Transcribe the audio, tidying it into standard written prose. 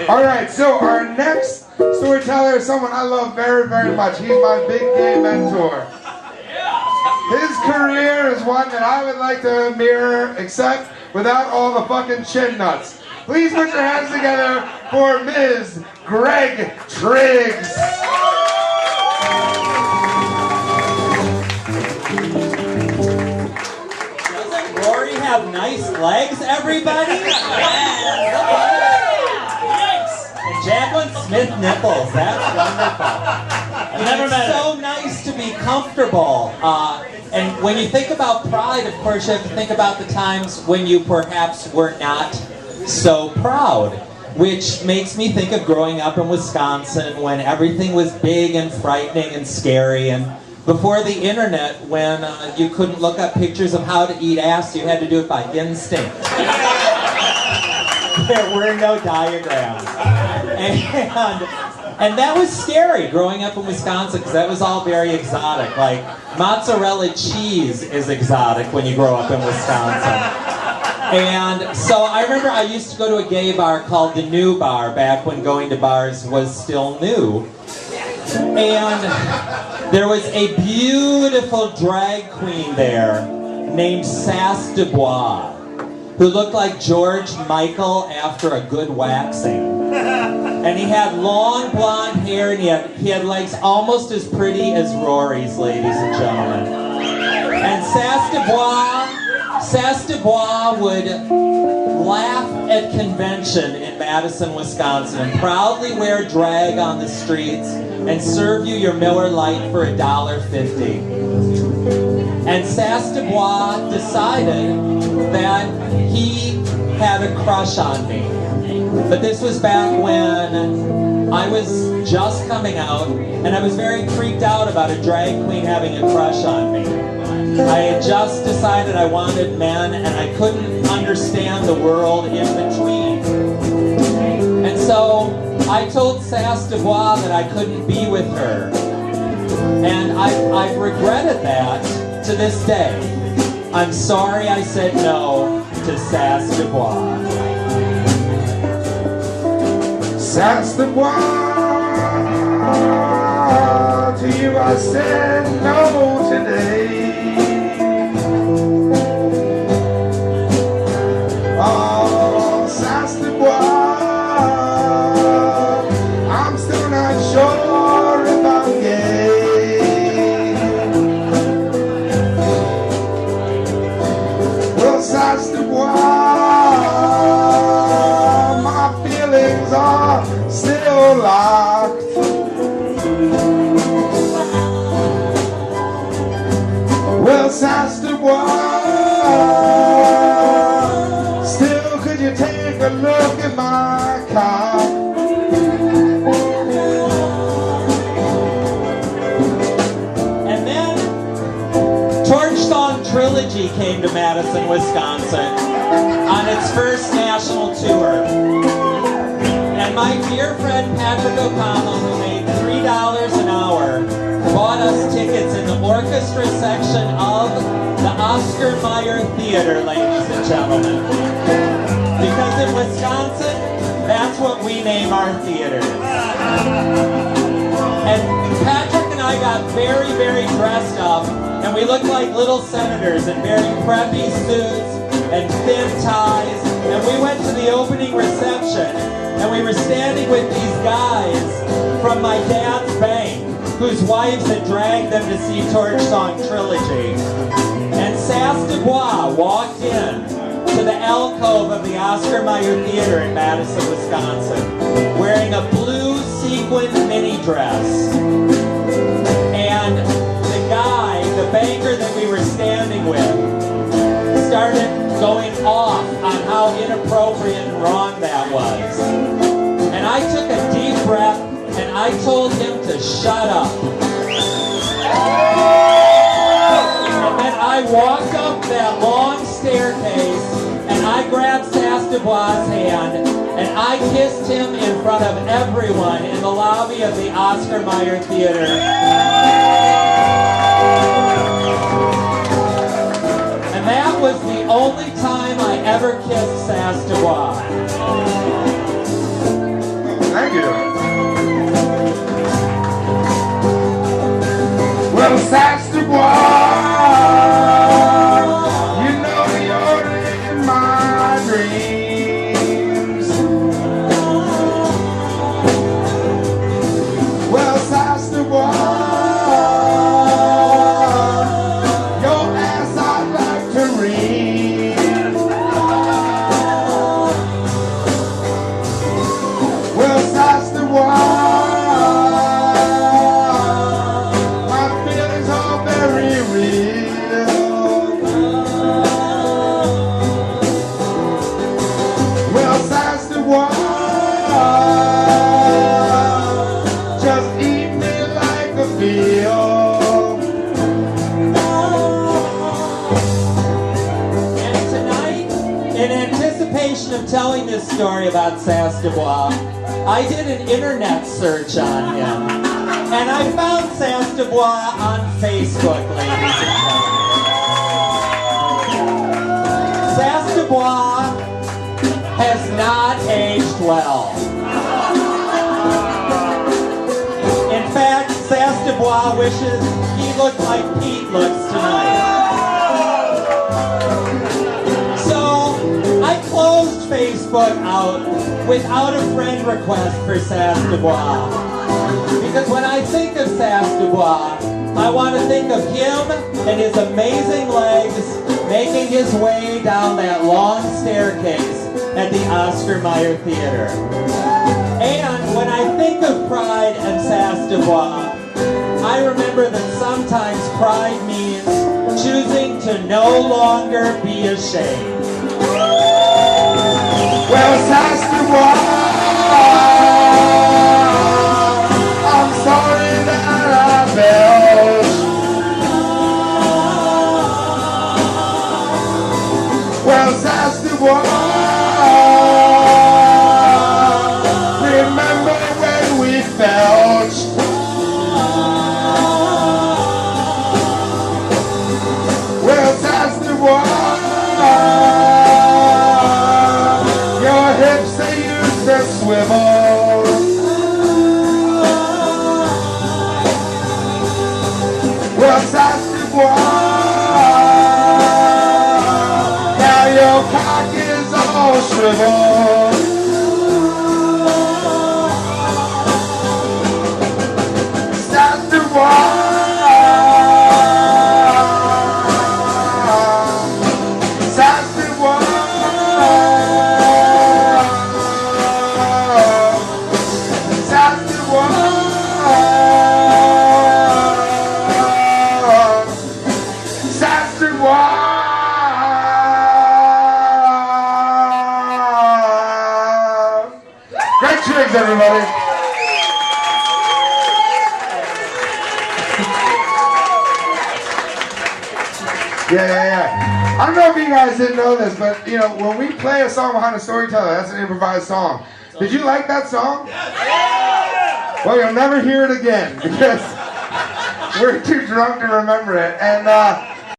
All right, so our next storyteller is someone I love very, very much. He's my big gay mentor. His career is one that I would like to mirror, except without all the fucking chin nuts. Please put your hands together for Ms. Greg Triggs. Doesn't Rory have nice legs, everybody? And Jacqueline Smith nipples. That's wonderful. It's so nice to be comfortable. And when you think about pride, of course, you have to think about the times when you perhaps were not so proud, which makes me think of growing up in Wisconsin when everything was big and frightening and scary, and before the internet, when you couldn't look up pictures of how to eat ass, you had to do it by instinct. There were no diagrams. And that was scary growing up in Wisconsin, because that was all very exotic. Like, mozzarella cheese is exotic when you grow up in Wisconsin. And so I remember I used to go to a gay bar called the New Bar back when going to bars was still new. And there was a beautiful drag queen there named Sass Dubois, who looked like George Michael after a good waxing. And he had long blonde hair, and he had legs almost as pretty as Rory's, ladies and gentlemen. And Sass Dubois would laugh at convention in Madison, Wisconsin, and proudly wear drag on the streets and serve you your Miller Lite for $1.50. And Sass Dubois decided that he had a crush on me. But this was back when I was just coming out, and I was very freaked out about a drag queen having a crush on me. I had just decided I wanted men, and I couldn't understand the world in between. And so I told Sass Dubois that I couldn't be with her. And I've regretted that to this day. I'm sorry I said no to Sass Dubois. Sass Dubois, to you I said no today. Oh, Sass Dubois, I'm still not sure if I'm gay. Well, Sass Dubois, my feelings are still locked. Well, Sass Dubois, still could you take a look at my car? And then Torch Song Trilogy came to Madison, Wisconsin on its first national tour. And my dear friend Patrick O'Connell, who made $3 an hour, bought us tickets in the orchestra section of the Oscar Mayer Theater, ladies and gentlemen. Because in Wisconsin, that's what we name our theaters. And Patrick and I got very, very dressed up, and we looked like little senators in very preppy suits and thin ties, and we went to the opening reception, and we were standing with these guys from my dad's bank, whose wives had dragged them to see Torch Song Trilogy. And Sass Dubois walked in to the alcove of the Oscar Mayer Theater in Madison, Wisconsin, wearing a blue sequined mini dress. And the guy, the banker that we were standing with, started going off on how inappropriate and wrong that was. And I took a deep breath, and I told him to shut up. And then I walked up that long staircase, and I grabbed Sass Dubois' hand, and I kissed him in front of everyone in the lobby of the Oscar Mayer Theater. And that was the only time I ever kissed Sass Dubois. Thank you. Well, Sass Dubois, you know you're in my dreams. Well, Sass Dubois, your ass I'd like to read. Well, Sass Dubois, just eat me like a meal. And tonight, in anticipation of telling this story about Sass Dubois, I did an internet search on him. And I found Sass Dubois on Facebook, ladies and gentlemen. Sass Dubois has not aged well. In fact, Sass Dubois wishes he looked like Pete looks tonight. So, I closed Facebook out without a friend request for Sass Dubois. Because when I think of Sass Dubois, I want to think of him and his amazing legs making his way down that long staircase at the Oscar Mayer Theater. And when I think of pride and Sass Dubois, I remember that sometimes pride means choosing to no longer be ashamed. Well, Sass Dubois, I'm sorry that I belched. Well, Sass Dubois, remember when we belched? Well, Sass Dubois, your hips they used to swivel. Well, Sass Dubois, now your cock is all shriveled. Sass Dubois, Sass Dubois, Sass Dubois, Sass Dubois. Great Triggs, everybody. Yeah. I don't know if you guys didn't know this, but you know, when we play a song behind a storyteller, that's an improvised song. Did you like that song? Yeah. Well, you'll never hear it again because we're too drunk to remember it. And